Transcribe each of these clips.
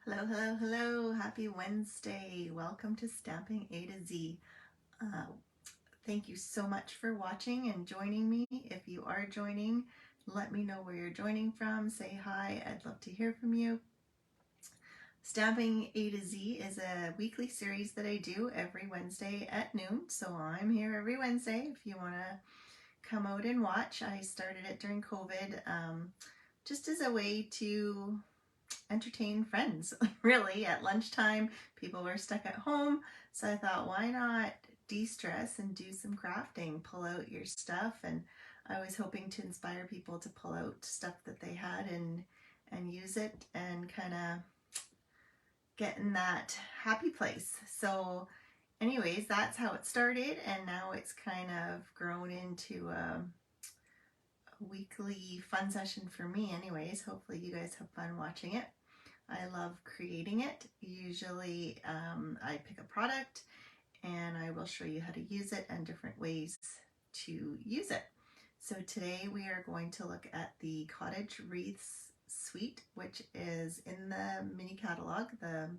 Hello, hello, hello. Happy Wednesday. Welcome to Stamping A to Z. Thank you so much for watching and joining me. If you are joining, let me know where you're joining from. Say hi. I'd love to hear from you. Stamping A to Z is a weekly series that I do every Wednesday at noon. So I'm here every Wednesday if you want to come out and watch. I started it during COVID just as a way to entertain friends. Really, at lunchtime people were stuck at home, so I thought, why not de-stress and do some crafting, pull out your stuff. And I was hoping to inspire people to pull out stuff that they had and use it and kind of get in that happy place. So anyways, that's how it started, and now it's kind of grown into a weekly fun session for me. Anyways, hopefully you guys have fun watching it. I love creating it. Usually I pick a product and I will show you how to use it and different ways to use it. So today we are going to look at the Cottage Wreaths suite, which is in the mini catalog, the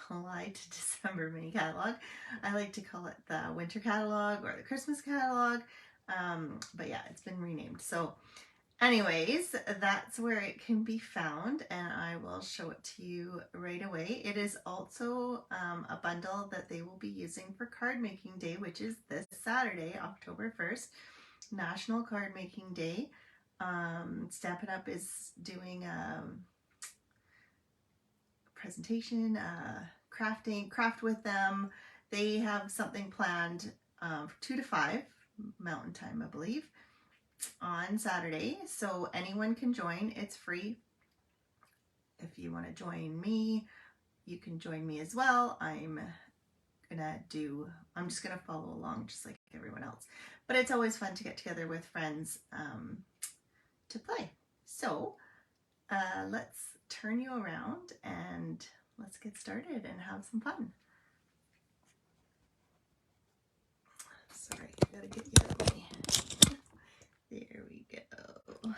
July to December mini catalog. I like to call it the winter catalog or the Christmas catalog, but yeah, it's been renamed. So anyways, that's where it can be found, and I will show it to you right away. It is also a bundle that they will be using for card making day, which is this Saturday, October 1st, National Card Making Day. Stampin' Up! Is doing a presentation, craft with them. They have something planned 2 to 5 Mountain Time, I believe, on Saturday, so anyone can join. It's free. If you want to join me, you can join me as well. I'm just gonna follow along just like everyone else, but it's always fun to get together with friends to play. So let's turn you around and let's get started and have some fun. Sorry, I gotta get you out of me. There we go.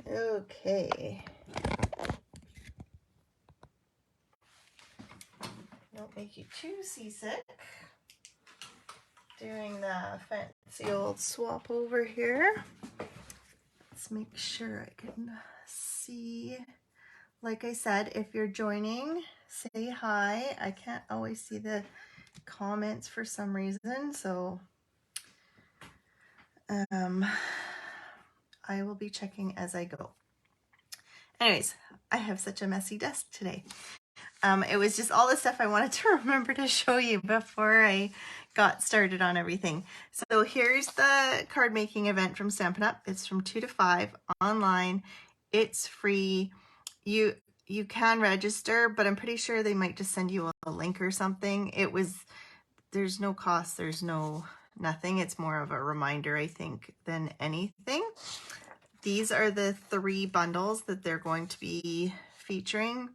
Okay. Don't make you too seasick. Doing the fancy old swap over here. Let's make sure I can see. Like I said, if you're joining, say hi. I can't always see the comments for some reason, so I will be checking as I go. Anyways, I have such a messy desk today. It was just all the stuff I wanted to remember to show you before I got started on everything. So here's the card making event from Stampin' Up! It's from 2 to 5 online. It's free. You can register, but I'm pretty sure they might just send you a link or something. There's no cost, there's nothing. It's more of a reminder, I think, than anything. These are the 3 bundles that they're going to be featuring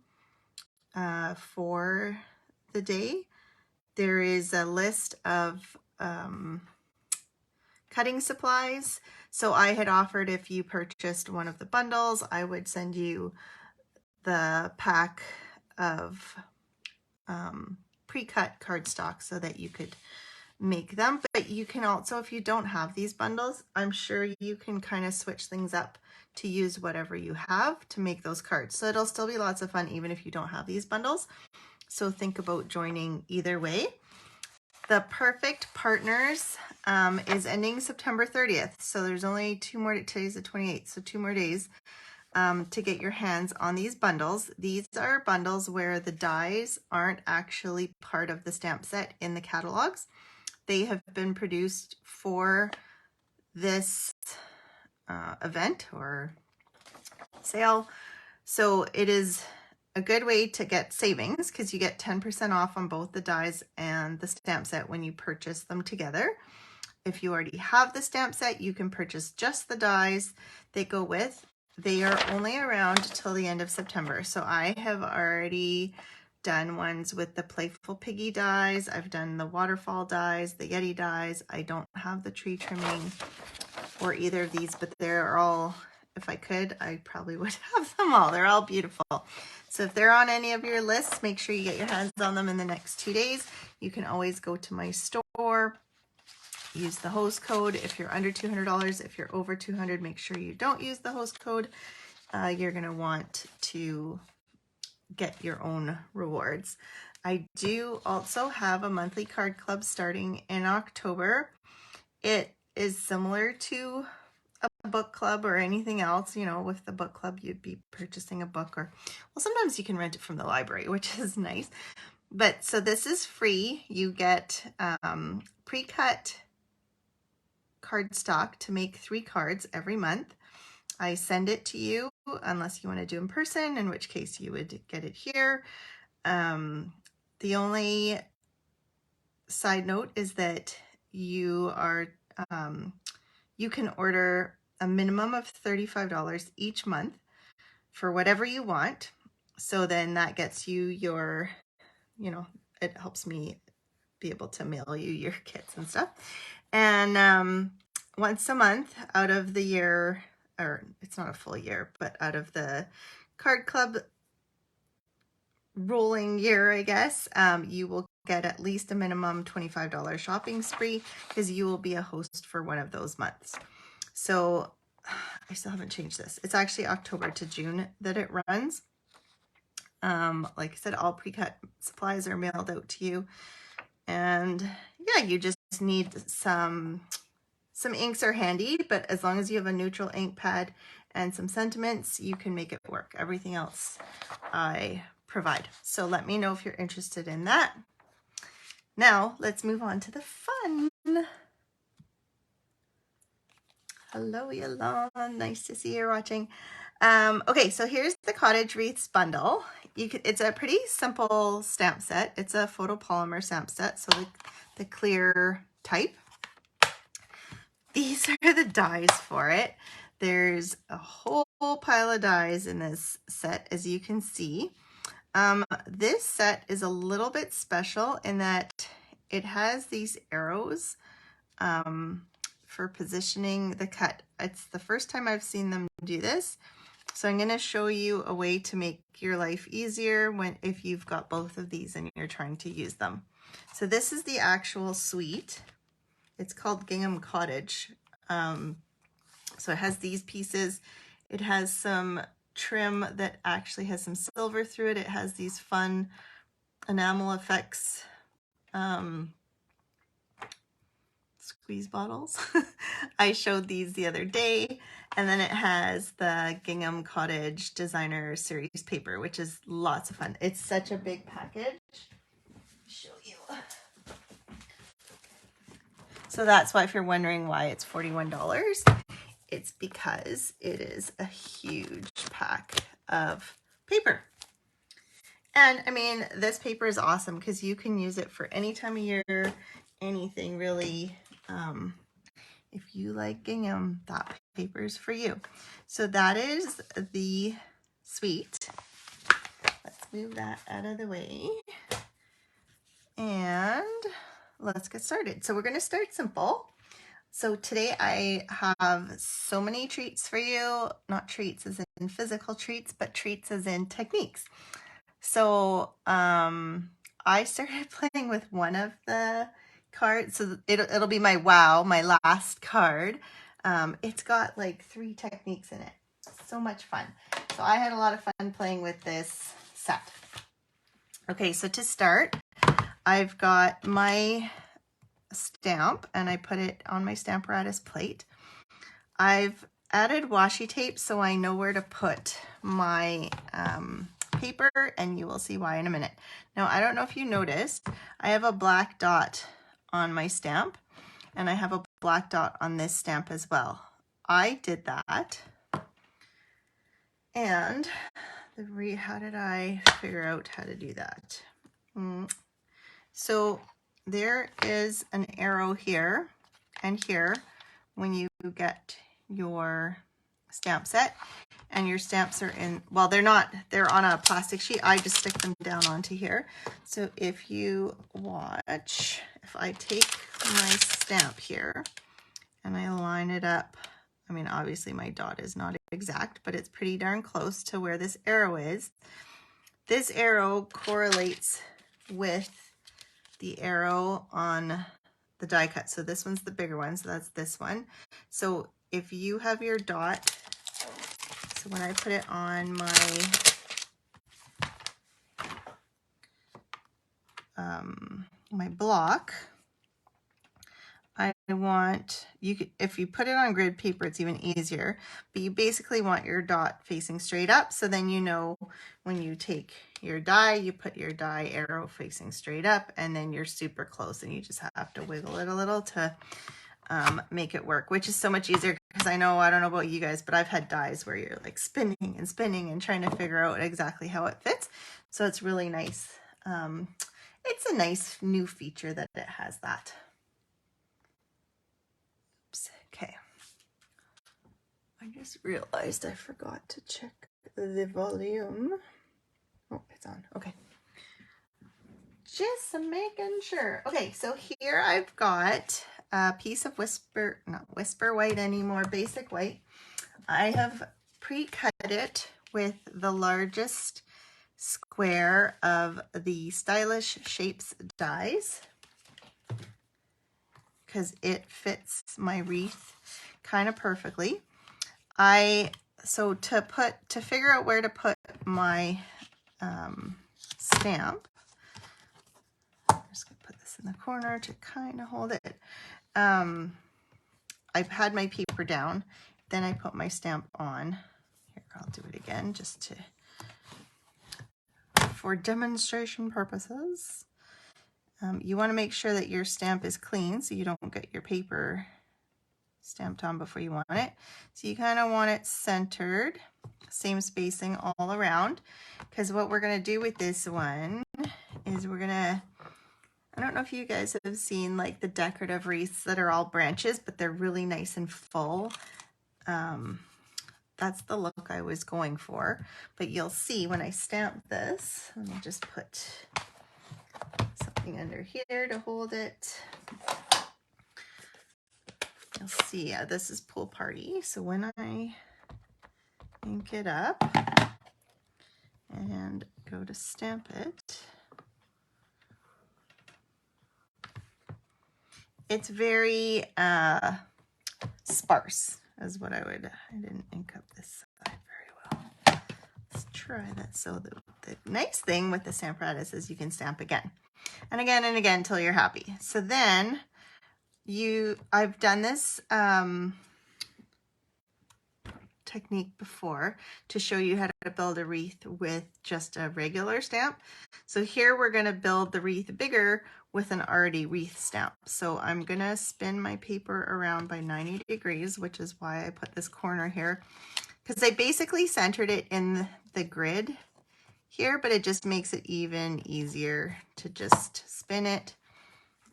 for the day. There is a list of cutting supplies. So I had offered, if you purchased one of the bundles, I would send you the pack of pre-cut cardstock so that you could make them. But you can also, if you don't have these bundles, I'm sure you can kind of switch things up to use whatever you have to make those cards. So it'll still be lots of fun even if you don't have these bundles. So think about joining either way. The Perfect Partners is ending September 30th. So there's only 2 more, today's the 28th, so 2 more days to get your hands on these bundles. These are bundles where the dies aren't actually part of the stamp set in the catalogs. They have been produced for this event or sale. So it is a good way to get savings because you get 10% off on both the dies and the stamp set when you purchase them together. If you already have the stamp set, you can purchase just the dies they go with. They are only around till the end of September. So I have already done ones with the Playful Piggy dies. I've done the Waterfall dies, the Yeti dies. I don't have the tree trimming or either of these, but they're all if I could, I probably would have them all. They're all beautiful. So if they're on any of your lists, make sure you get your hands on them in the next 2 days. You can always go to my store, use the host code if you're under $200. If you're over 200, make sure you don't use the host code. You're going to want to get your own rewards. I do also have a monthly card club starting in October. It is similar to a book club or anything else. You know, with the book club, you'd be purchasing a book, or, well, sometimes you can rent it from the library, which is nice. But so this is free. You get pre-cut cardstock to make 3 cards every month. I send it to you unless you want to do in person, in which case you would get it here. The only side note is that you are you can order a minimum of $35 each month for whatever you want. So then that gets you your, you know, it helps me be able to mail you your kits and stuff. And once a month out of the year, or it's not a full year, but out of the card club rolling year, I guess, you will get at least a minimum $25 shopping spree, because you will be a host for one of those months. So I still haven't changed this. It's actually October to June that it runs. Like I said, all pre-cut supplies are mailed out to you. And yeah, you just need some inks are handy, but as long as you have a neutral ink pad and some sentiments, you can make it work. Everything else I provide. So let me know if you're interested in that. Now let's move on to the fun. Hello, Yolanda. Nice to see you're watching. Okay, so here's the Cottage Wreaths bundle. It's a pretty simple stamp set. It's a photopolymer stamp set, so the clear type. These are the dies for it. There's a whole pile of dies in this set, as you can see. This set is a little bit special in that it has these arrows for positioning the cut. It's the first time I've seen them do this. So I'm going to show you a way to make your life easier if you've got both of these and you're trying to use them. So this is the actual suite. It's called Gingham Cottage. So it has these pieces. It has some trim that actually has some silver through it. It has these fun enamel effects squeeze bottles. I showed these the other day. And then it has the Gingham Cottage Designer Series paper, which is lots of fun. It's such a big package. Show you. So that's why, if you're wondering why it's $41, it's because it is a huge pack of paper. And I mean, this paper is awesome because you can use it for any time of year, anything really. If you like gingham, that paper is for you. So that is the suite. Let's move that out of the way. And let's get started. So we're going to start simple. So today I have so many treats for you, not treats as in physical treats, but treats as in techniques. So I started playing with one of the cards. So it'll be my last card. It's got like 3 techniques in it. So much fun. So I had a lot of fun playing with this set. Okay, so to start, I've got my stamp and I put it on my Stamparatus plate. I've added washi tape so I know where to put my paper, and you will see why in a minute. Now, I don't know if you noticed, I have a black dot on my stamp and I have a black dot on this stamp as well. I did that. And how did I figure out how to do that? So there is an arrow here and here when you get your stamp set, and your stamps are in, well, they're on a plastic sheet. I just stick them down onto here. So if you watch, if I take my stamp here and I line it up, I mean, obviously my dot is not exact, but it's pretty darn close to where this arrow is. This arrow correlates with the arrow on the die cut. So this one's the bigger one, so that's this one. So if you have your dot, so when I put it on my block, I want, you could, if you put it on grid paper, it's even easier, but you basically want your dot facing straight up. So then you know when you take your die, you put your die arrow facing straight up, and then you're super close, and you just have to wiggle it a little to make it work, which is so much easier because I don't know about you guys, but I've had dies where you're like spinning and spinning and trying to figure out exactly how it fits. So it's really nice. It's a nice new feature that it has that. Okay, I just realized I forgot to check the volume. Oh, it's on. Okay, just making sure. Okay, so here I've got a piece of not whisper white anymore, basic white. I have pre-cut it with the largest square of the Stylish Shapes dies, because it fits my wreath kind of perfectly. So to figure out where to put my stamp, I'm just gonna put this in the corner to kind of hold it. I've had my paper down, then I put my stamp on. Here, I'll do it again just for demonstration purposes. You want to make sure that your stamp is clean so you don't get your paper stamped on before you want it. So you kind of want it centered, same spacing all around, because what we're going to do with this one is we're going to, I don't know if you guys have seen like the decorative wreaths that are all branches, but they're really nice and full. That's the look I was going for, but you'll see when I stamp this, let me just put something under here to hold it. You'll see, this is Pool Party. So when I ink it up and go to stamp it, it's very sparse, is what I didn't ink up this side very well. Let's try that. So the nice thing with the Stamparatus is you can stamp again and again and again until you're happy. So then I've done this technique before to show you how to build a wreath with just a regular stamp. So here we're going to build the wreath bigger with an already wreath stamp. So I'm going to spin my paper around by 90 degrees, which is why I put this corner here, because I basically centered it in the grid here, but it just makes it even easier to just spin it,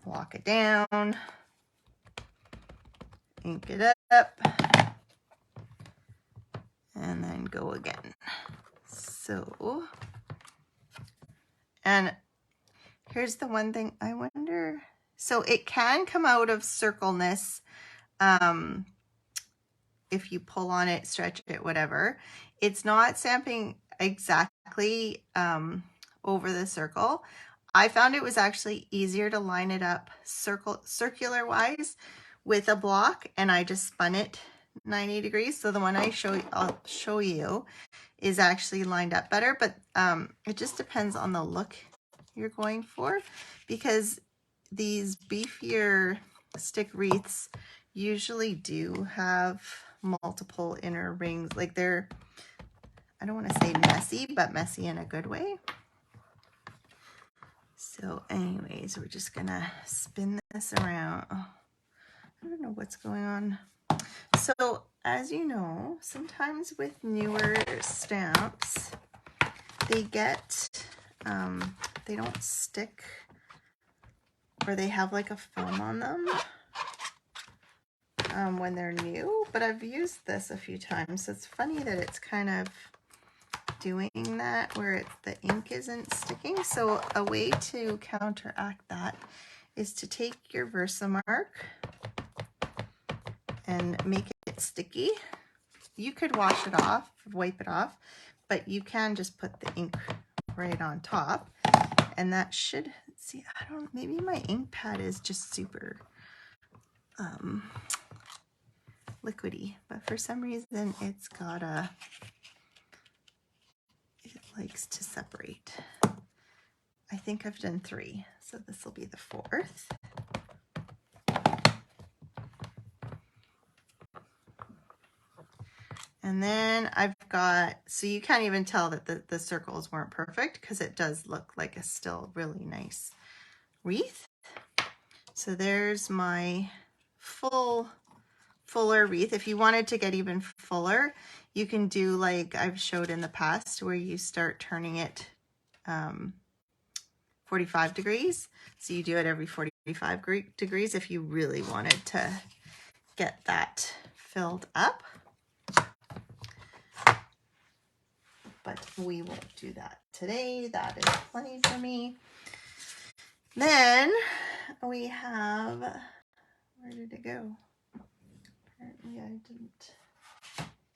lock it down, ink it up, and then go again. So, and here's the one thing I wonder, so it can come out of circleness if you pull on it, stretch it, whatever. It's not stamping exactly over the circle. I found it was actually easier to line it up circular wise with a block, and I just spun it 90 degrees. So the one I'll show you is actually lined up better, but it just depends on the look you're going for, because these beefier stick wreaths usually do have multiple inner rings. Like they're, I don't want to say messy, but messy in a good way. So anyways, we're just gonna spin this around. Oh, I don't know what's going on. So as you know, sometimes with newer stamps, they get, they don't stick, or they have like a film on them when they're new, but I've used this a few times. So it's funny that it's kind of doing that where the ink isn't sticking. So a way to counteract that is to take your Versamark and make it sticky. You could wash it off, wipe it off, but you can just put the ink right on top, and that should, see, I don't, maybe my ink pad is just super liquidy, but for some reason it's got a, it likes to separate. I think I've done 3, so this will be the 4th. And then I've got, so you can't even tell that the circles weren't perfect because it does look like a still really nice wreath. So there's my fuller wreath. If you wanted to get even fuller, you can do like I've showed in the past where you start turning it 45 degrees. So you do it every 45 degrees if you really wanted to get that filled up. But we won't do that today. That is plenty for me. Then we have, where did it go? Apparently I didn't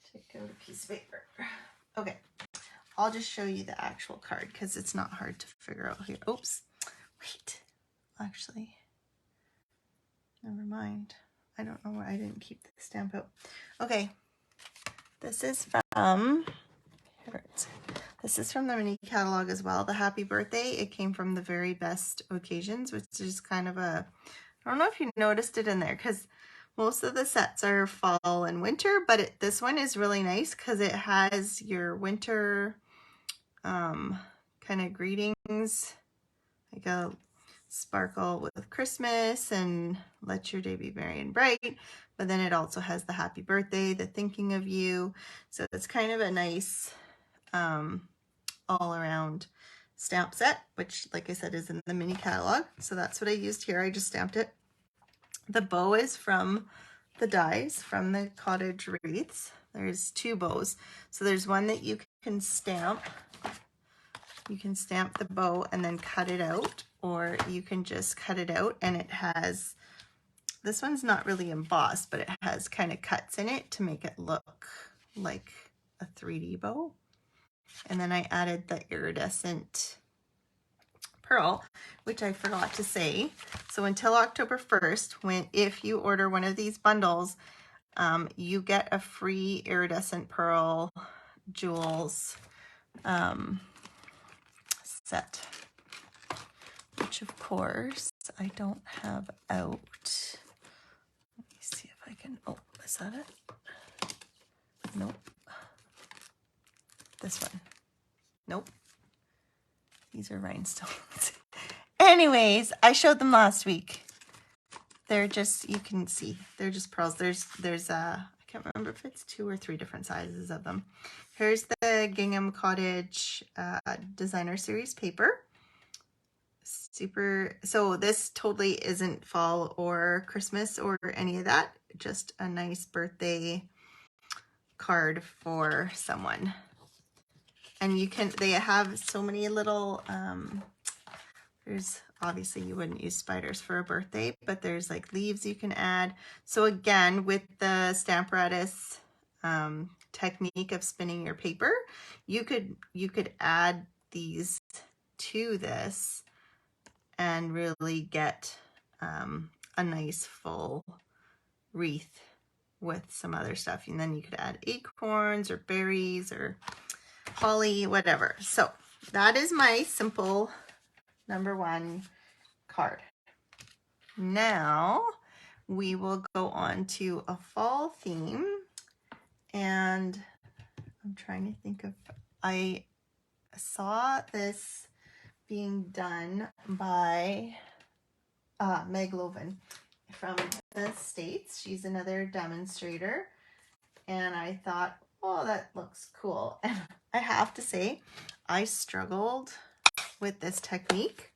take out a piece of paper. Okay, I'll just show you the actual card because it's not hard to figure out here. Oops, wait, actually, never mind. I don't know why I didn't keep the stamp out. Okay, this is from, this is from the mini catalog as well, the happy birthday. It came from the very best occasions, which is kind of a, I don't know if you noticed it in there because most of the sets are fall and winter, but this one is really nice because it has your winter kind of greetings, like a sparkle with Christmas and let your day be merry and bright, but then it also has the happy birthday, the thinking of you. So it's kind of a nice all around stamp set, which like I said is in the mini catalog. So that's what I used here. I just stamped it. The bow is from the dies from the Cottage Wreaths. There's 2 bows. So there's one that you can stamp. You can stamp the bow and then cut it out, or you can just cut it out and it has, this one's not really embossed, but it has kind of cuts in it to make it look like a 3D bow. And then I added the iridescent pearl, which I forgot to say. So until October 1st, if you order one of these bundles, you get a free iridescent pearl jewels set, which of course I don't have out. Let me see if I can, oh, is that it? Nope. This one. Nope. These are rhinestones. Anyways, I showed them last week. They're just, you can see, they're just pearls. There's I can't remember if it's 2 or 3 different sizes of them. Here's the Gingham Cottage designer series paper. Super, so this totally isn't fall or Christmas or any of that. Just a nice birthday card for someone. And you can, they have so many little, there's obviously you wouldn't use spiders for a birthday, but there's like leaves you can add. So again, with the Stamparatus technique of spinning your paper, you could add these to this and really get a nice full wreath with some other stuff. And then you could add acorns or berries or holly, whatever. So that is my simple number 1 card. Now we will go on to a fall theme, and I'm trying to think of, I saw this being done by Meg Loven from the States. She's another demonstrator, and I thought, oh, that looks cool. And I have to say, I struggled with this technique.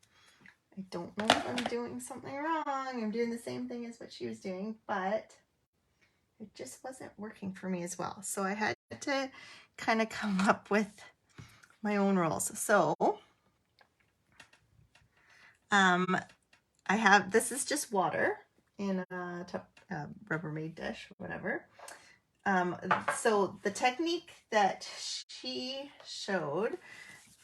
I don't know if I'm doing something wrong. I'm doing the same thing as what she was doing, but it just wasn't working for me as well. So I had to kind of come up with my own rules. So I have, this is just water in a Rubbermaid dish, whatever. So the technique that she showed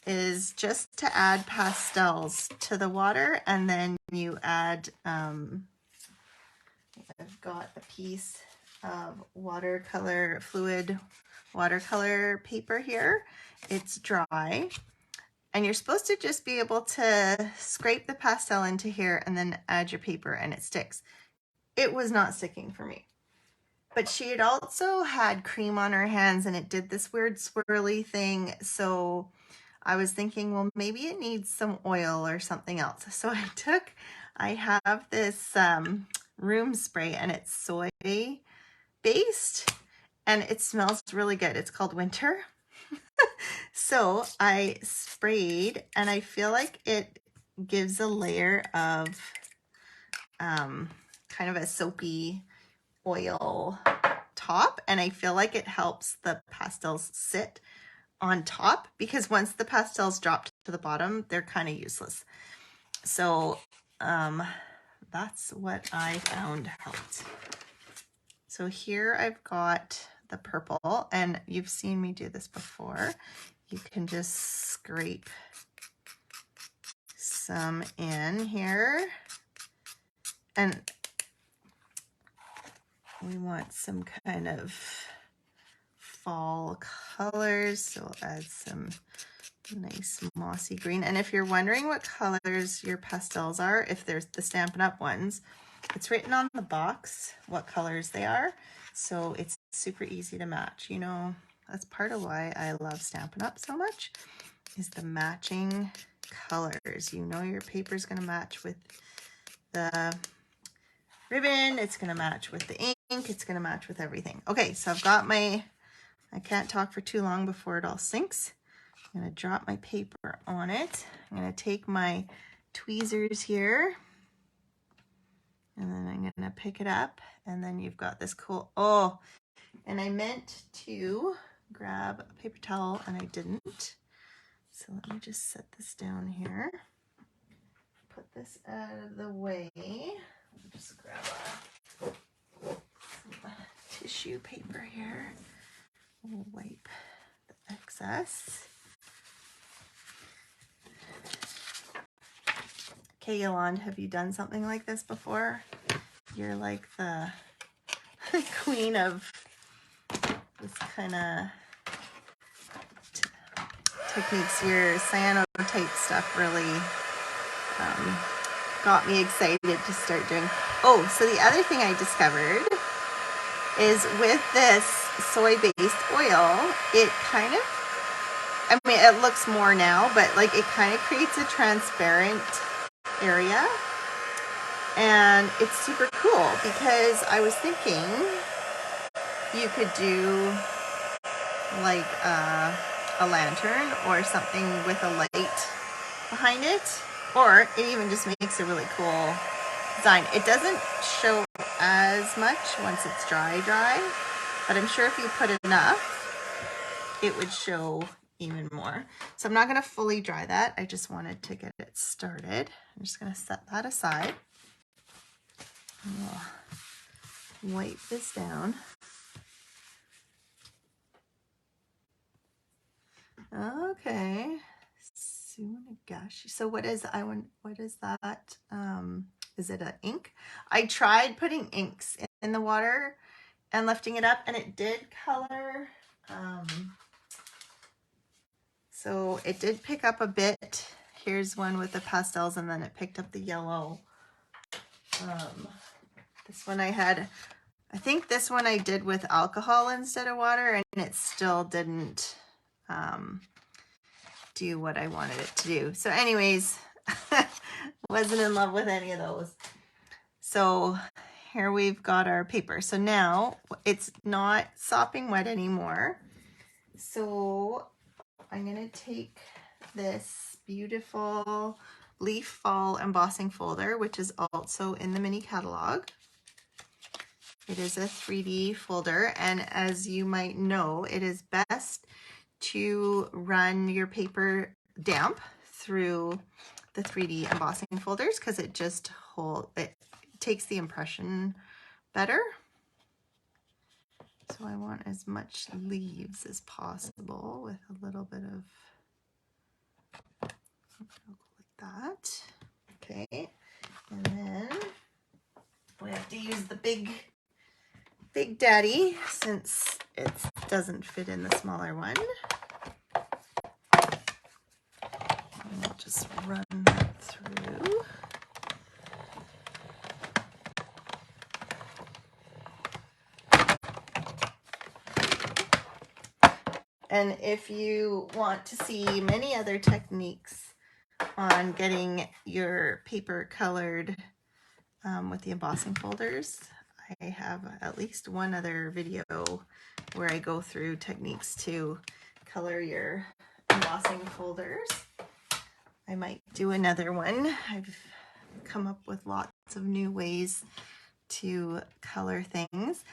is just to add pastels to the water, and then you add, I've got a piece of fluid watercolor paper here. It's dry, and you're supposed to just be able to scrape the pastel into here and then add your paper and it sticks. It was not sticking for me. But she had also had cream on her hands and it did this weird swirly thing. So I was thinking, well, maybe it needs some oil or something else. So I have this room spray and it's soy based and it smells really good. It's called Winter. So I sprayed and I feel like it gives a layer of kind of a soapy oil top, and I feel like it helps the pastels sit on top, because once the pastels drop to the bottom, they're kind of useless. So that's what I found helped. So here I've got the purple, and you've seen me do this before. You can just scrape some in here, and we want some kind of fall colors, so we'll add some nice mossy green. And if you're wondering what colors your pastels are, if there's the Stampin' Up! Ones, it's written on the box what colors they are, so it's super easy to match. You know, that's part of why I love Stampin' Up! So much, is the matching colors. You know your paper's going to match with the ribbon, it's going to match with the ink, it's going to match with everything. Okay, so I've got my, I can't talk for too long before it all sinks. I'm going to drop my paper on it. I'm going to take my tweezers here, and then I'm going to pick it up, and then you've got this cool, oh, and I meant to grab a paper towel and I didn't. So let me just set this down here. Put this out of the way. Just grab some tissue paper here. We'll wipe the excess. Okay, Yolande, have you done something like this before? You're like the queen of this kind of techniques. Your cyanotype stuff really got me excited to start doing. Oh, so the other thing I discovered is with this soy-based oil, it kind of, I mean, it looks more now, but like it kind of creates a transparent area, and it's super cool because I was thinking you could do like a lantern or something with a light behind it, or it even just makes a really cool design. It doesn't show as much once it's dry, but I'm sure if you put enough, it would show even more. So I'm not going to fully dry that. I just wanted to get it started. I'm just going to set that aside. We'll wipe this down. Okay. Gosh. So what is that? Is it an ink? I tried putting inks in the water and lifting it up, and it did color. So it did pick up a bit. Here's one with the pastels, and then it picked up the yellow. This one I think this one I did with alcohol instead of water, and it still didn't do what I wanted it to do. So anyways, wasn't in love with any of those. So here we've got our paper. So now it's not sopping wet anymore. So I'm going to take this beautiful Leaf Fall embossing folder, which is also in the mini catalog. It is a 3D folder, and as you might know, it is best to run your paper damp through the 3D embossing folders because it just takes the impression better. So I want as much leaves as possible with a little bit of, like that. Okay, and then we have to use the big daddy since it doesn't fit in the smaller one. And I'll just run that through. And if you want to see many other techniques on getting your paper colored with the embossing folders, I have at least one other video where I go through techniques to color your embossing folders. I might do another one. I've come up with lots of new ways to color things.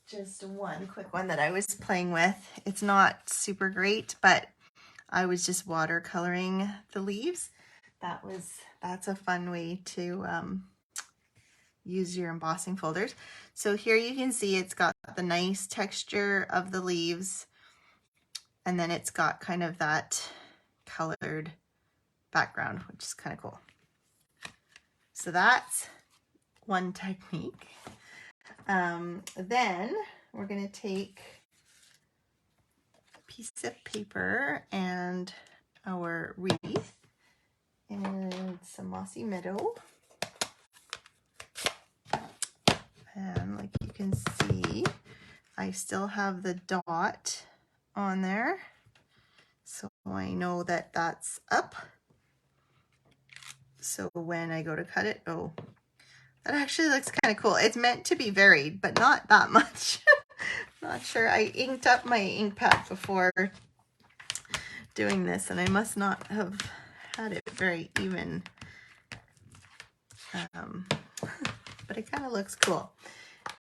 Just one quick one that I was playing with. It's not super great, but I was just watercoloring the leaves. That's a fun way to use your embossing folders. So here you can see it's got the nice texture of the leaves, and then it's got kind of that colored background, which is kind of cool. So that's one technique. Then we're going to take a piece of paper and our wreath and some mossy meadow. And like you can see, I still have the dot on there. So I know that that's up. So when I go to cut it, oh, that actually looks kind of cool. It's meant to be varied, but not that much. Not sure. I inked up my ink pad before doing this, and I must not have had it very even. But it kind of looks cool.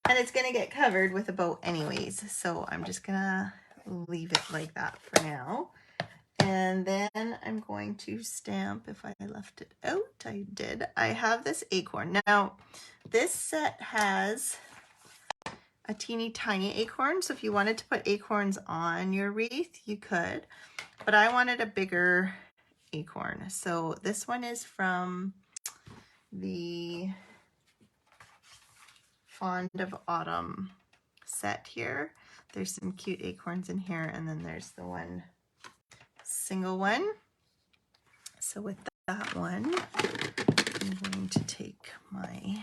And it's going to get covered with a bow anyways, so I'm just going to leave it like that for now. And then I'm going to stamp, if I left it out, I did. I have this acorn. Now, this set has a teeny tiny acorn, so if you wanted to put acorns on your wreath, you could. But I wanted a bigger acorn. So this one is from the Fond of Autumn set here. There's some cute acorns in here, and then there's the one single one. So with that one, I'm going to take my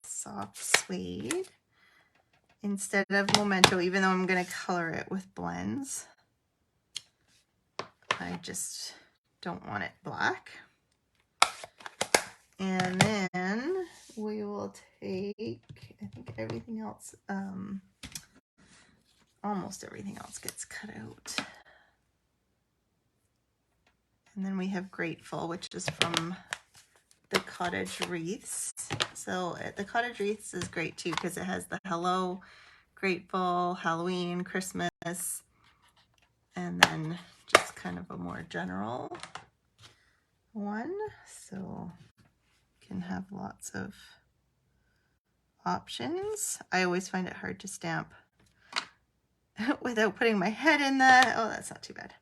soft suede instead of Memento, even though I'm going to color it with blends. I just don't want it black. And then we will take, I think everything else, almost everything else gets cut out. And then we have Grateful, which is from the Cottage Wreaths. So the Cottage Wreaths is great too because it has the Hello, Grateful, Halloween, Christmas, and then just kind of a more general one. So you can have lots of options. I always find it hard to stamp without putting my head in the, oh, that's not too bad,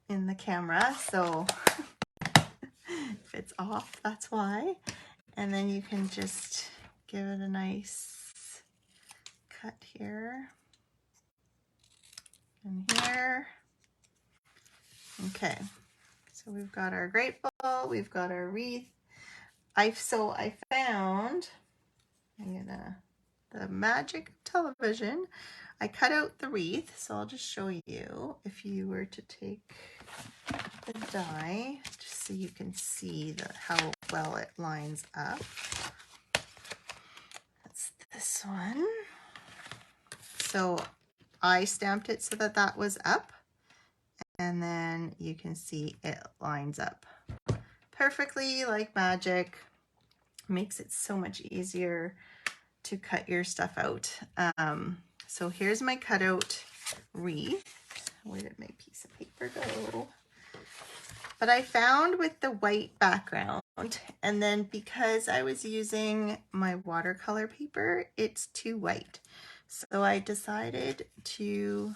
in the camera. So if it's off, that's why. And then you can just give it a nice cut here and here. Okay, so we've got our Grateful, we've got our wreath. I found, the magic of television. I cut out the wreath, so I'll just show you. If you were to take the die, just so you can see how well it lines up. That's this one. So I stamped it so that that was up, and then you can see it lines up perfectly like magic. Makes it so much easier to cut your stuff out. So here's my cutout wreath. Where did my piece of paper go? But I found with the white background, and then because I was using my watercolor paper, it's too white. So I decided to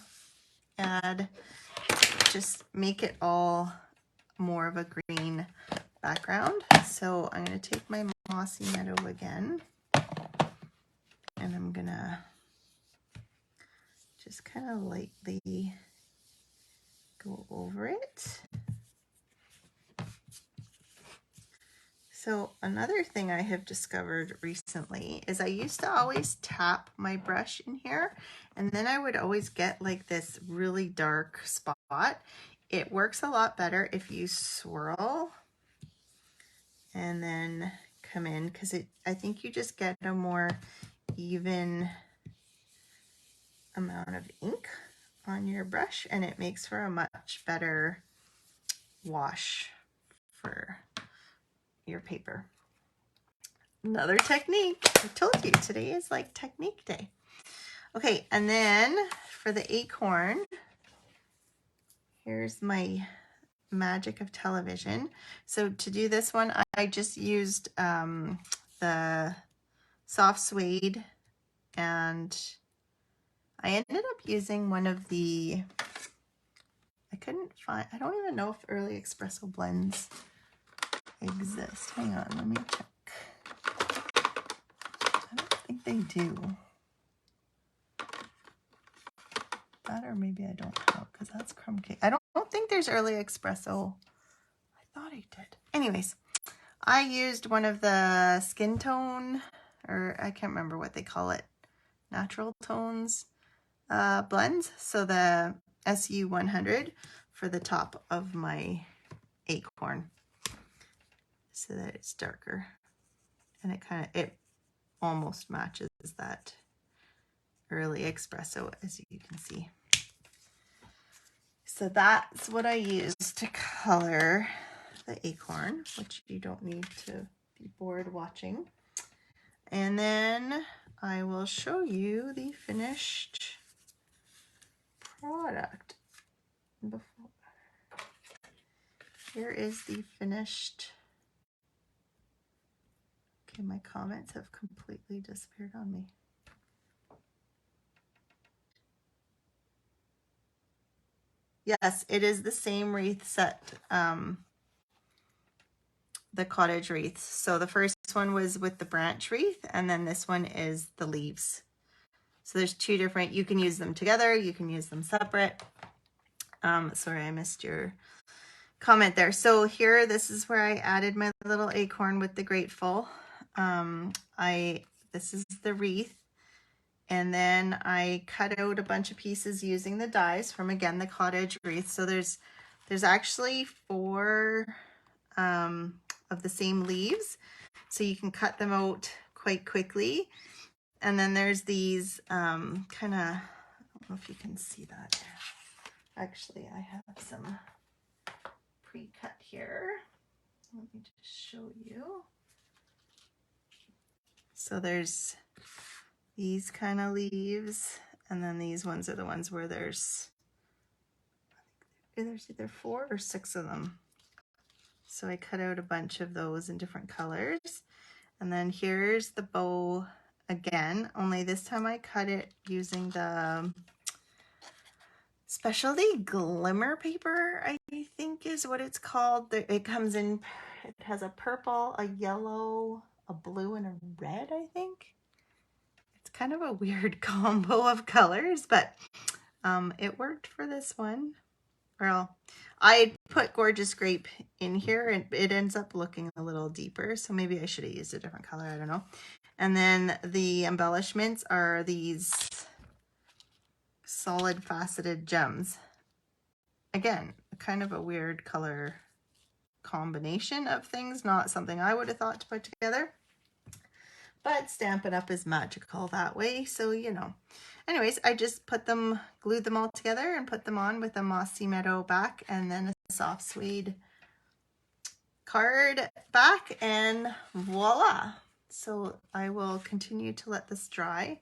add, just make it all more of a green background. So I'm going to take my mossy meadow again, and I'm going to just kind of lightly go over it. So another thing I have discovered recently is I used to always tap my brush in here, and then I would always get like this really dark spot. It works a lot better if you swirl and then come in, because I think you just get a more even amount of ink on your brush, and it makes for a much better wash for your paper. Another technique. I told you today is like technique day. Okay, and then for the acorn, here's my magic of television. So to do this one, I just used the soft suede, and I ended up using one of the, I couldn't find, I don't even know if early espresso blends exist. Hang on, let me check. I don't think they do. That, or maybe I don't know, because that's crumb cake. I don't think there's early espresso. I thought I did. Anyways, I used one of the skin tone, or I can't remember what they call it, natural tones blends. So the SU100 for the top of my acorn, so that it's darker, and it almost matches that early espresso, as you can see. So that's what I use to color the acorn, which you don't need to be bored watching. And then I will show you the finished product. Here is the finished. Okay, my comments have completely disappeared on me. Yes, it is the same wreath set, the cottage wreaths. So the first one was with the branch wreath, and then this one is the leaves. So there's two different, you can use them together, you can use them separate. Sorry, I missed your comment there. So here, this is where I added my little acorn with the grateful. This is the wreath. And then I cut out a bunch of pieces using the dies from, again, the cottage wreath. So there's actually 4 of the same leaves, so you can cut them out quite quickly. And then there's these kind of, I don't know if you can see that. Actually, I have some pre-cut here. Let me just show you. So there's these kind of leaves, and then these ones are the ones where there's either 4 or 6 of them. So I cut out a bunch of those in different colors. And then here's the bow again, only this time I cut it using the specialty glimmer paper, I think is what it's called. It comes in, it has a purple, a yellow, a blue, and a red, I think. It's kind of a weird combo of colors, but it worked for this one. Well, I put Gorgeous Grape in here, and it ends up looking a little deeper, so maybe I should have used a different color, I don't know. And then the embellishments are these solid faceted gems. Again, kind of a weird color combination of things, not something I would have thought to put together. But Stampin' Up! Is magical that way, so you know. Anyways, I just glued them all together and put them on with a mossy meadow back, and then a soft suede card back, and voila. So I will continue to let this dry.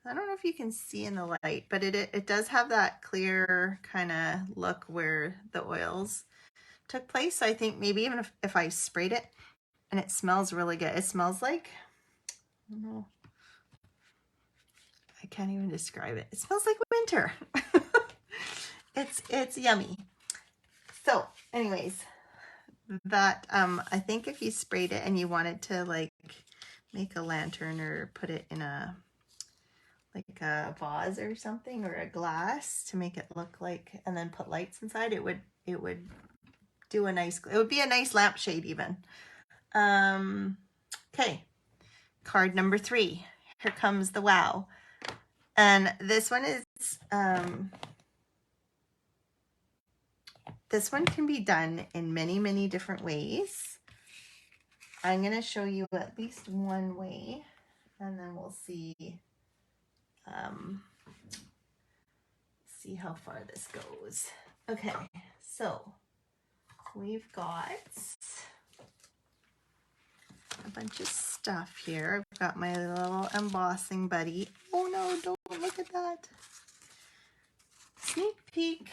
I don't know if you can see in the light, but it does have that clear kind of look where the oils took place. So I think maybe even if I sprayed it, and it smells really good. It smells like, I don't know, I can't even describe it. It smells like winter. It's yummy. So anyways, that I think if you sprayed it and you wanted to like make a lantern or put it in a like a vase or something, or a glass to make it look like, and then put lights inside, it would do a nice, it would be a nice lampshade even. Okay, card number 3. Here comes the wow. And this one is this one can be done in many different ways. I'm going to show you at least one way, and then we'll see how far this goes. Okay, so we've got a bunch of stuff here. I've got my little embossing buddy. Oh no, don't look at that. Sneak peek.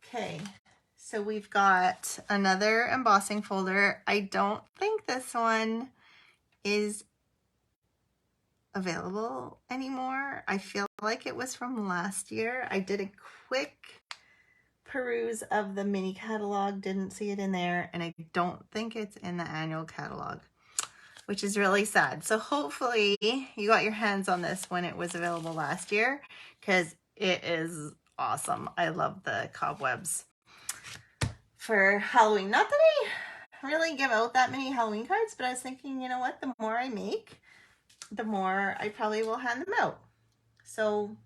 Okay, so we've got another embossing folder. I don't think this one is available anymore. I feel like it was from last year. I did a quick peruse of the mini catalog, didn't see it in there, and I don't think it's in the annual catalog, which is really sad. So hopefully you got your hands on this when it was available last year, because it is awesome. I love the cobwebs for Halloween. Not that I really give out that many Halloween cards, but I was thinking, you know what, the more I make, the more I probably will hand them out. So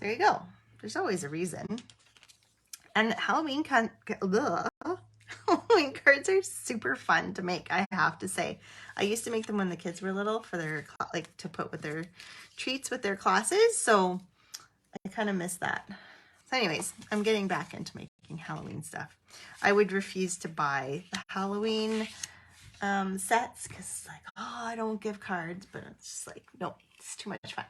there you go. There's always a reason. And Halloween cards are super fun to make, I have to say. I used to make them when the kids were little for their, like, to put with their treats with their classes. So I kind of miss that. So anyways, I'm getting back into making Halloween stuff. I would refuse to buy the Halloween sets because it's like, oh, I don't give cards, but it's just like, no, it's too much fun.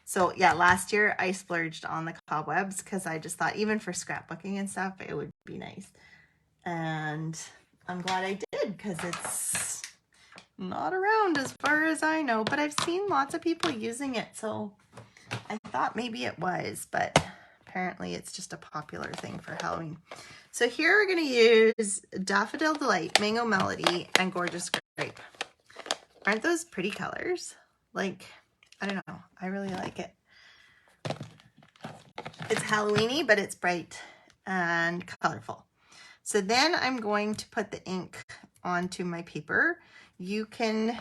So yeah, last year I splurged on the cobwebs because I just thought even for scrapbooking and stuff, it would be nice. And I'm glad I did, because it's not around as far as I know, but I've seen lots of people using it. So I thought maybe it was, but apparently it's just a popular thing for Halloween. So here we're going to use Daffodil Delight, Mango Melody, and Gorgeous Grape. Aren't those pretty colors? Like, I don't know. I really like it. It's Halloween-y, but it's bright and colorful. So then I'm going to put the ink onto my paper. You can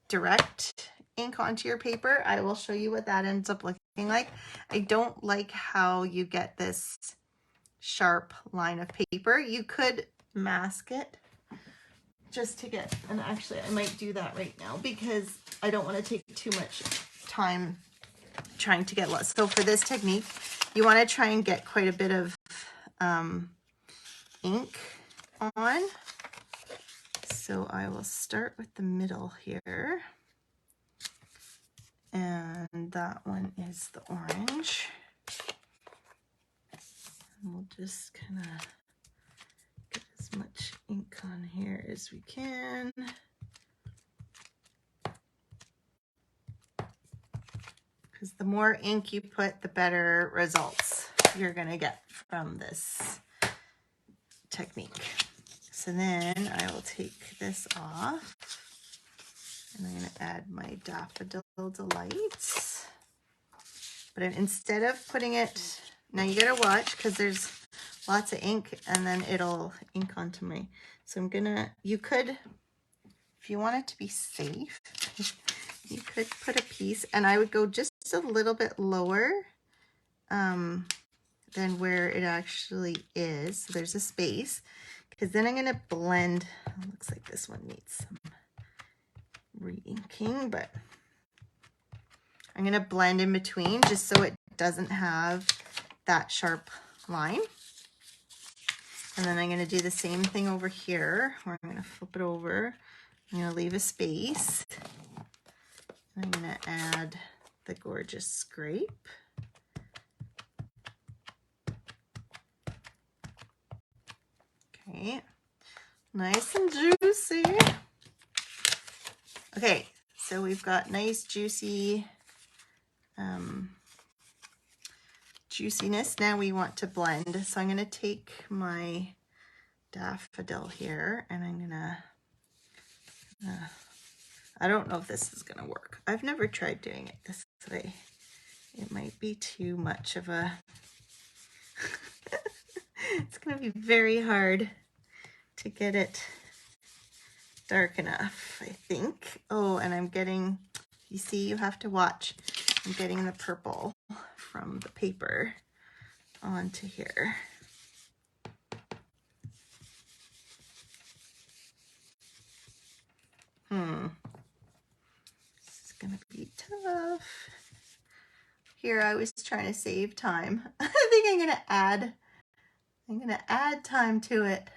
direct ink onto your paper. I will show you what that ends up looking like. I don't like how you get this sharp line of paper. You could mask it just to get, and actually I might do that right now because I don't want to take too much time trying to get lost. So for this technique, you want to try and get quite a bit of ink on. So I will start with the middle here. And that one is the orange. And we'll just kind of get as much ink on here as we can. Because the more ink you put, the better results you're going to get from this technique. So then I will take this off, and I'm going to add my Daffodil Delights. But instead of putting it, now you got to watch because there's lots of ink and then it'll ink onto my, so I'm gonna, you could, if you want it to be safe, you could put a piece, and I would go just a little bit lower than where it actually is. So there's a space, because then I'm gonna blend, it looks like this one needs some re-inking, but I'm gonna blend in between just so it doesn't have that sharp line. And then I'm going to do the same thing over here, where I'm going to flip it over. I'm going to leave a space. I'm going to add the Gorgeous Grape. right? Nice and juicy. Okay, so we've got nice juicy juiciness. Now we want to blend. So I'm going to take my daffodil here and I'm going to, I don't know if this is going to work. I've never tried doing it this way. It might be too much of a, it's going to be very hard to get it dark enough, I think. Oh, and I'm getting, you see, you have to watch. I'm getting the purple from the paper onto here. This is gonna be tough. Here, I was trying to save time. I think I'm gonna add time to it.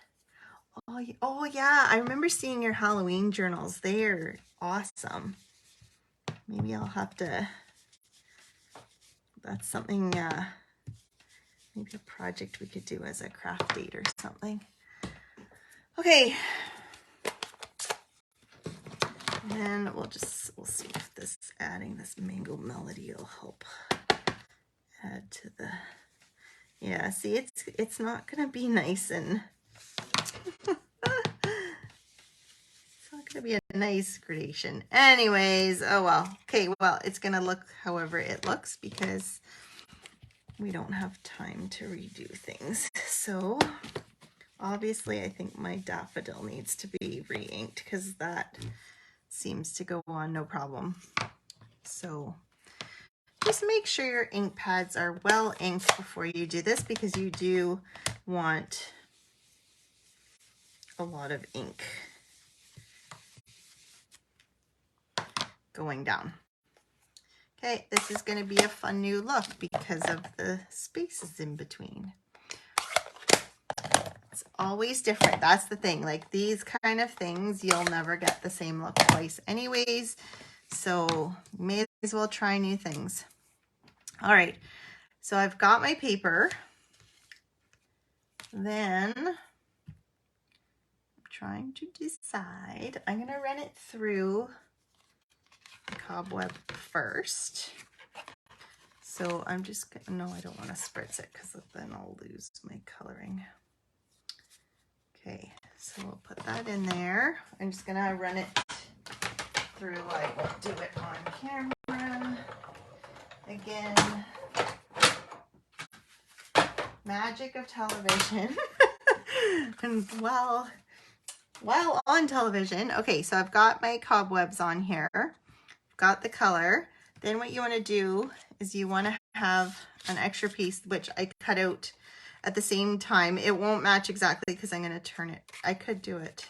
Oh yeah, I remember seeing your Halloween journals. They're awesome. Maybe I'll have to, that's something, maybe a project we could do as a craft date or something. Okay. And then we'll see if this adding this mango melody will help add to the, yeah, see, it's not gonna be nice and it's not gonna be a nice gradation. Anyways, oh well. Okay, well, it's gonna look however it looks because we don't have time to redo things. So obviously I think my daffodil needs to be re-inked because that seems to go on no problem. So just make sure your ink pads are well inked before you do this because you do want a lot of ink going down. Okay, this is going to be a fun new look because of the spaces in between. It's always different. That's the thing. Like these kind of things, you'll never get the same look twice anyways. So may as well try new things. All right, so I've got my paper. Then I'm trying to decide. I'm going to run it through the cobweb first. So I'm just gonna, no, I don't want to spritz it because then I'll lose my coloring. Okay, so we'll put that in there. I'm just gonna run it through. I won't do it on camera. Again, magic of television. And while on television, okay, so I've got my cobwebs on here. Got the color. Then what you want to do is you want to have an extra piece, which I cut out at the same time. It won't match exactly because I'm going to turn it. I could do it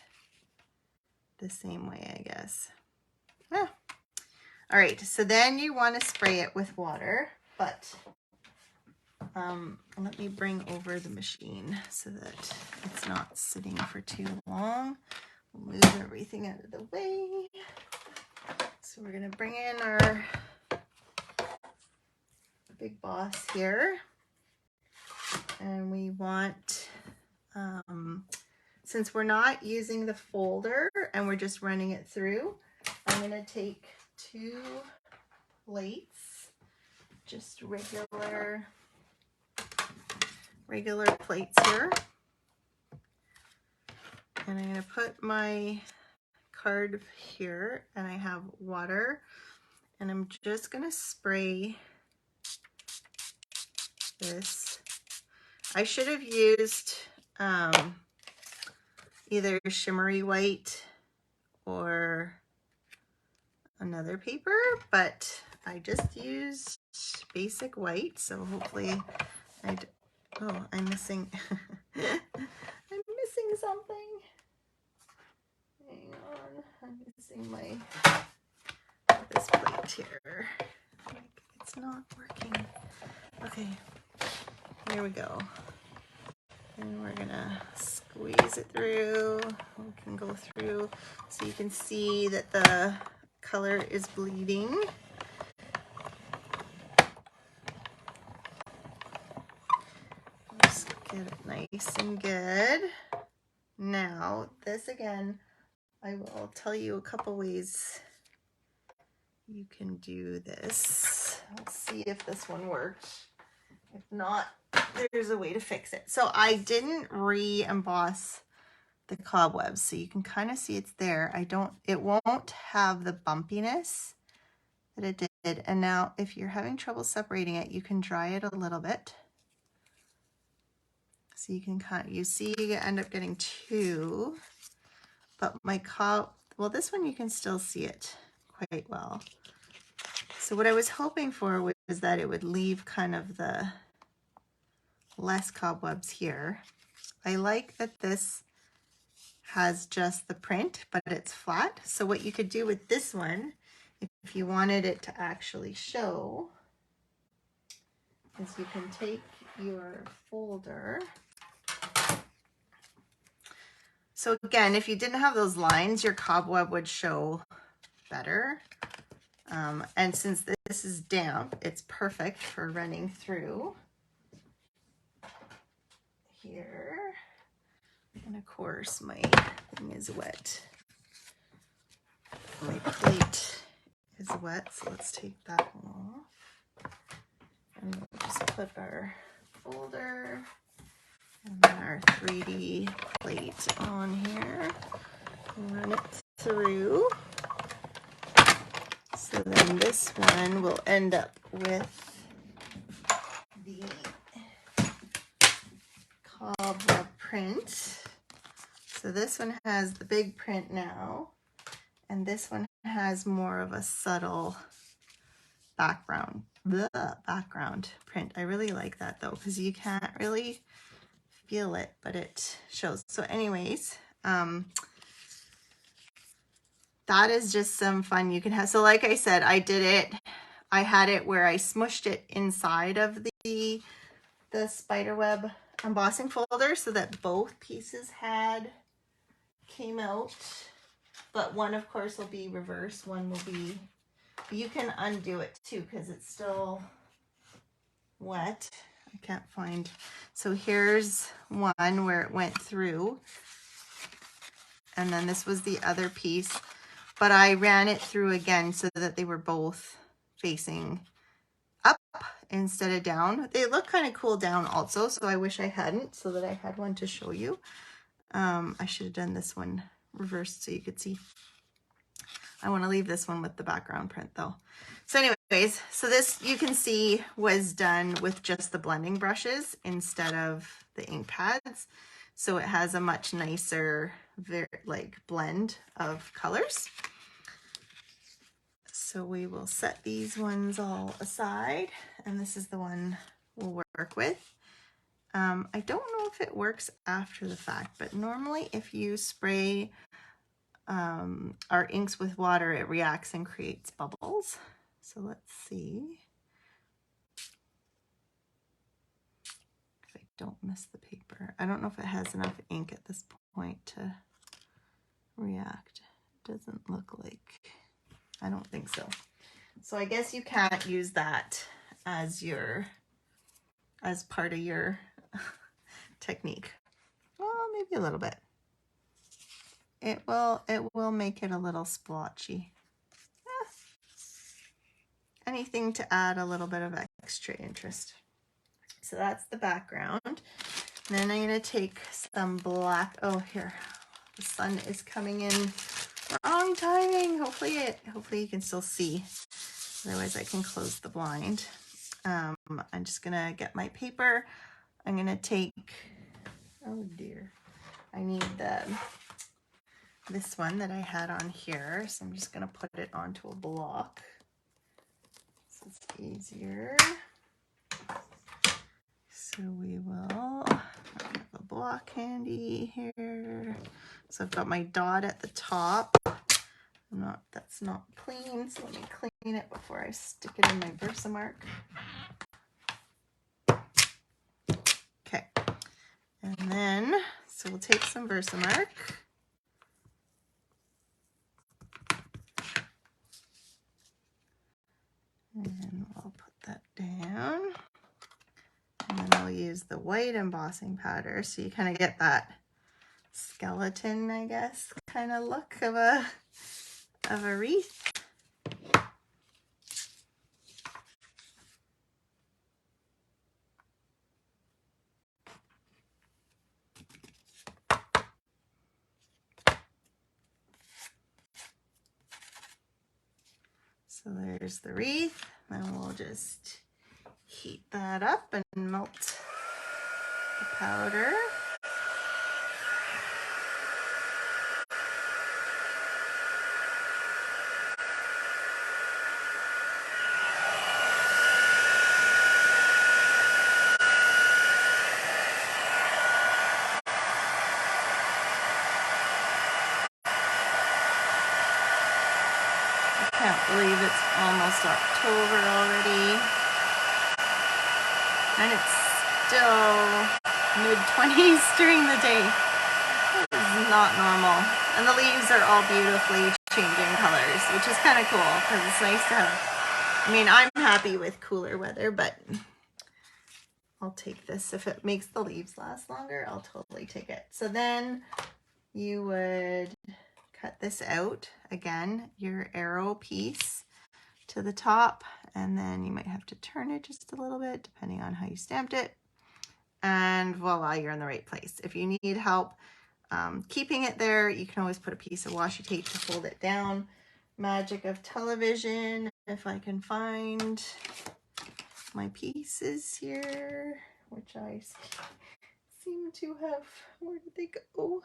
the same way, I guess. Yeah. All right, so then you want to spray it with water, but let me bring over the machine so that it's not sitting for too long. We'll move everything out of the way. So we're going to bring in our big boss here. And we want, since we're not using the folder and we're just running it through, I'm going to take 2 plates, just regular plates here. And I'm going to put my card here and I have water and I'm just going to spray this. I should have used either shimmery white or another paper, but I just used basic white, so hopefully I'm missing I'm missing something. Hang on, I'm missing this plate here. It's not working. Okay, here we go. And we're gonna squeeze it through. We can go through so you can see that the color is bleeding. Just get it nice and good. Now, this again, I will tell you a couple ways you can do this. Let's see if this one works. If not, there's a way to fix it. So I didn't re-emboss the cobwebs, so you can kind of see it's there. It won't have the bumpiness that it did. And now if you're having trouble separating it, you can dry it a little bit. So you can you see you end up getting two, but well, this one you can still see it quite well. So what I was hoping for was that it would leave kind of the less cobwebs here. I like that this has just the print, but it's flat. So what you could do with this one, if you wanted it to actually show, is you can take your folder. So again, if you didn't have those lines, your cobweb would show better. And since this is damp, it's perfect for running through here. And of course, my thing is wet. My plate is wet, so let's take that off. And we'll just put our folder and then our 3D plate on here. Run it through. So then this one will end up with the cobweb print. So this one has the big print now, and this one has more of a subtle background print. I really like that though, because you can't really feel it, but it shows. So anyways, that is just some fun you can have. So like I said, I had it where I smushed it inside of the spiderweb embossing folder so that both pieces came out, but one of course will be reverse, one will be, you can undo it too because it's still wet. I can't find, so here's one where it went through, and then this was the other piece, but I ran it through again so that they were both facing up instead of down. They look kind of cool down also, so I wish I hadn't, so that I had one to show you. I should have done this one reversed so you could see. I want to leave this one with the background print though. So anyways, so this you can see was done with just the blending brushes instead of the ink pads. So it has a much nicer blend of colors. So we will set these ones all aside, and this is the one we'll work with. I don't know if it works after the fact, but normally if you spray our inks with water, it reacts and creates bubbles. So let's see if I don't miss the paper. I don't know if it has enough ink at this point to react. It doesn't look like, I don't think so. So I guess you can't use that as part of your technique. Well, maybe a little bit. It will make it a little splotchy. Anything to add a little bit of extra interest. So that's the background. And then I'm going to take some black. Oh, here, the sun is coming in. Wrong timing. Hopefully you can still see. Otherwise I can close the blind. I'm just gonna get my paper. I'm gonna take, oh dear, I need this one that I had on here. So I'm just gonna put it onto a block so it's easier. So we will have a block handy here. So I've got my dot at the top. That's not clean, so let me clean it before I stick it in my Versamark. Okay, and then, so we'll take some Versamark. And I'll put that down. And then I'll use the white embossing powder, so you kind of get that skeleton, I guess, kind of look of a wreath. So there's the wreath, and we'll just heat that up and melt the powder. I can't believe it's almost October already. And it's still mid-20s during the day. This is not normal. And the leaves are all beautifully changing colors, which is kind of cool because it's nice to have, I mean, I'm happy with cooler weather, but I'll take this. If it makes the leaves last longer, I'll totally take it. So then you would cut this out. Again, your arrow piece to the top, and then you might have to turn it just a little bit depending on how you stamped it, and voila, you're in the right place. If you need help keeping it there, you can always put a piece of washi tape to hold it down. Magic of television, if I can find my pieces here, which I seem to have, where did they go?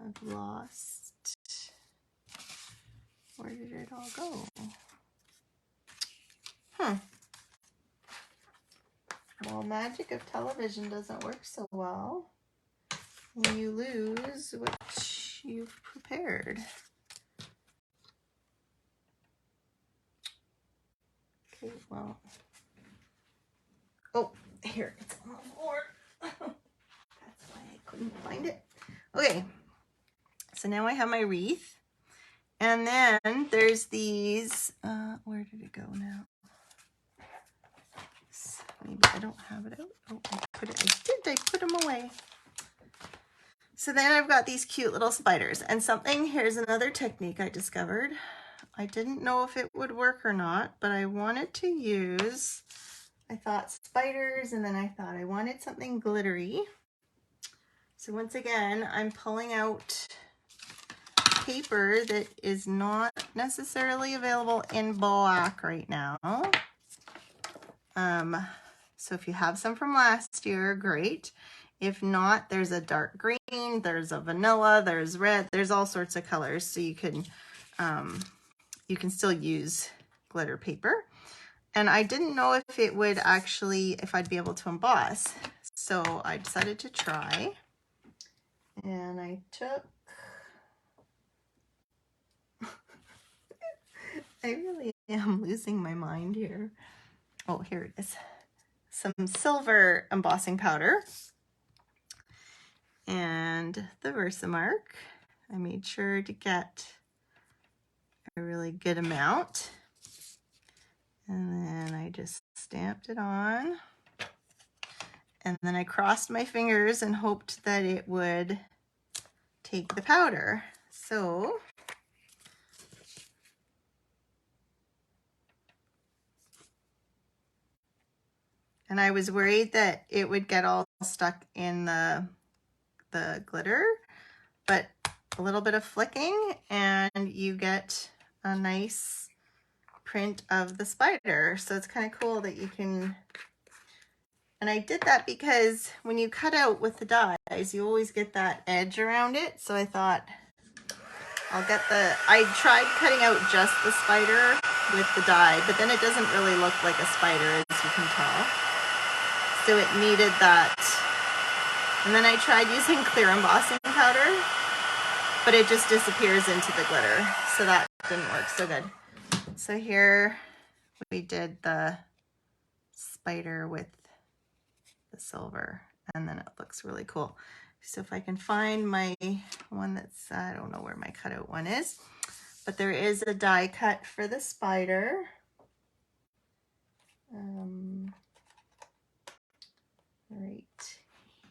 I've lost, where did it all go? Well, magic of television doesn't work so well when you lose what you've prepared. Okay, well, oh, here, it's on the floor. That's why I couldn't find it. Okay, so now I have my wreath, and then there's these, where did it go now? Maybe I don't have it out. Oh, I put it, I put them away. So then I've got these cute little spiders, and here's another technique I discovered. I didn't know if it would work or not, but I wanted to use, I thought spiders, and then I thought I wanted something glittery. So once again, I'm pulling out paper that is not necessarily available in black right now. So if you have some from last year, great. If not, there's a dark green, there's a vanilla, there's red, there's all sorts of colors. So you can still use glitter paper. And I didn't know if it would actually, if I'd be able to emboss. So I decided to try. And I took, I really am losing my mind here. Oh, here it is. Some silver embossing powder and the Versamark. I made sure to get a really good amount. And then I just stamped it on. And then I crossed my fingers and hoped that it would take the powder. So and I was worried that it would get all stuck in the glitter, but a little bit of flicking and you get a nice print of the spider. So it's kind of cool that you can, and I did that because when you cut out with the dies, you always get that edge around it. So I thought I tried cutting out just the spider with the die, but then it doesn't really look like a spider, as you can tell. So it needed that. And then I tried using clear embossing powder, but it just disappears into the glitter. So that didn't work so good. So here we did the spider with the silver, and then it looks really cool. So if I can find my one that's, I don't know where my cutout one is, but there is a die cut for the spider.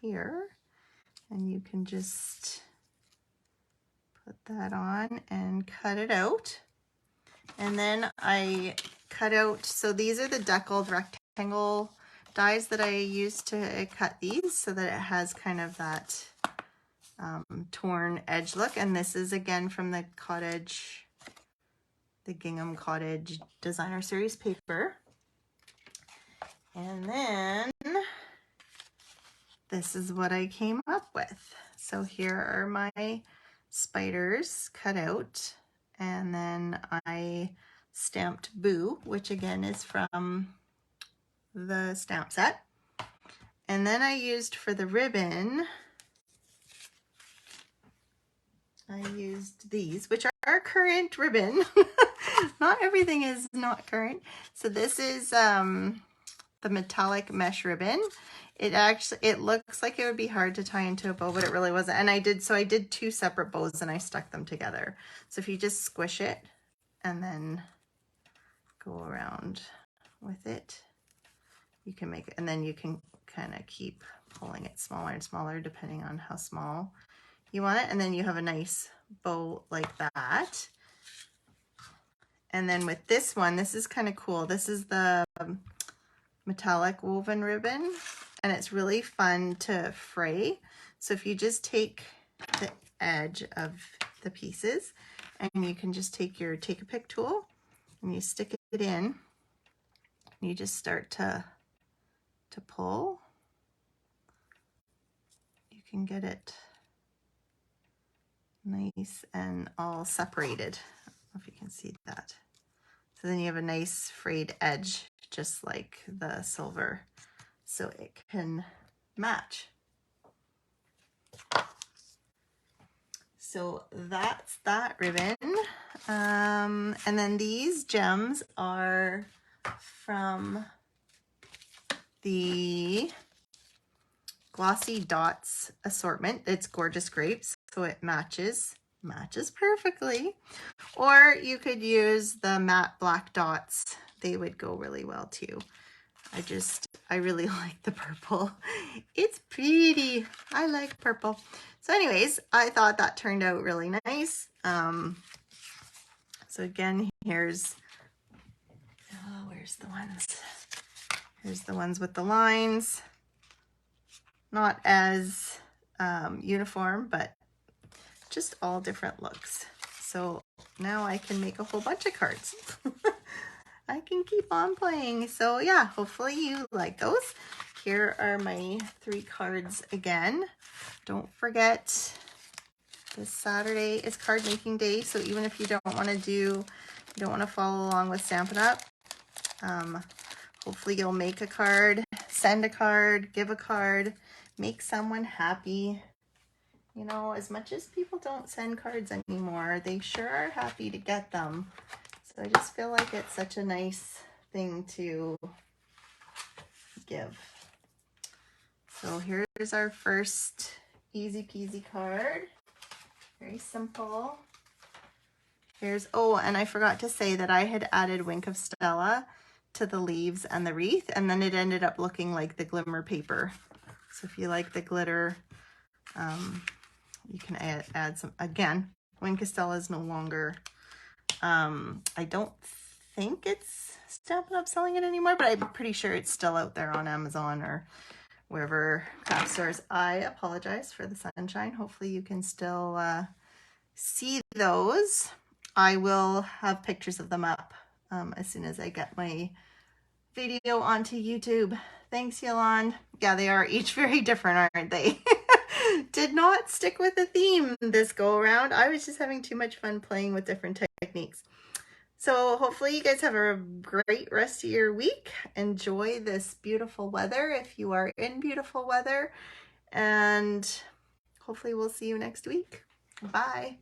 here, and you can just put that on and cut it out. And then I cut out, so these are the deckled rectangle dies that I used to cut these so that it has kind of that torn edge look. And this is again from the Gingham Cottage Designer Series paper. And then this is what I came up with. So here are my spiders cut out, and then I stamped Boo, which again is from the stamp set. And then I used for the ribbon, I used these, which are current ribbon. Not everything is not current. So this is the metallic mesh ribbon. It looks like it would be hard to tie into a bow, but it really wasn't. And I did two separate bows and I stuck them together. So if you just squish it and then go around with it, you can make it, and then you can kind of keep pulling it smaller and smaller depending on how small you want it. And then you have a nice bow like that. And then with this one, this is kind of cool. This is the metallic woven ribbon, and it's really fun to fray. So if you just take the edge of the pieces, and you can just take your take-a-pick tool and you stick it in, and you just start to pull. You can get it nice and all separated. I don't know if you can see that. So then you have a nice frayed edge, just like the silver, so it can match. So that's that ribbon. And then these gems are from the Glossy Dots assortment. It's Gorgeous Grapes, so it matches perfectly. Or you could use the matte black dots. They would go really well too. I really like the purple. It's pretty. I like purple. So anyways, I thought that turned out really nice. So again, where's the ones? Here's the ones with the lines. Not as uniform, but just all different looks. So now I can make a whole bunch of cards. I can keep on playing. So yeah, hopefully you like those. Here are my 3 cards again. Don't forget, this Saturday is card making day. So even if you don't want to follow along with Stampin' Up, hopefully you'll make a card, send a card, give a card, make someone happy. You know, as much as people don't send cards anymore, they sure are happy to get them. So I just feel like it's such a nice thing to give. So here's our first easy peasy card. Very simple. And I forgot to say that I had added Wink of Stella to the leaves and the wreath, and then it ended up looking like the glimmer paper. So if you like the glitter, you can add some. Again, Wink of Stella is no longer, I don't think it's Stampin' Up! Selling it anymore, but I'm pretty sure it's still out there on Amazon or wherever craft stores. I apologize for the sunshine. Hopefully you can still see those. I will have pictures of them up as soon as I get my video onto YouTube. Thanks, Yolande. Yeah, they are each very different, aren't they? Did not stick with the theme this go around. I was just having too much fun playing with different techniques. So hopefully you guys have a great rest of your week. Enjoy this beautiful weather if you are in beautiful weather. And hopefully we'll see you next week. Bye.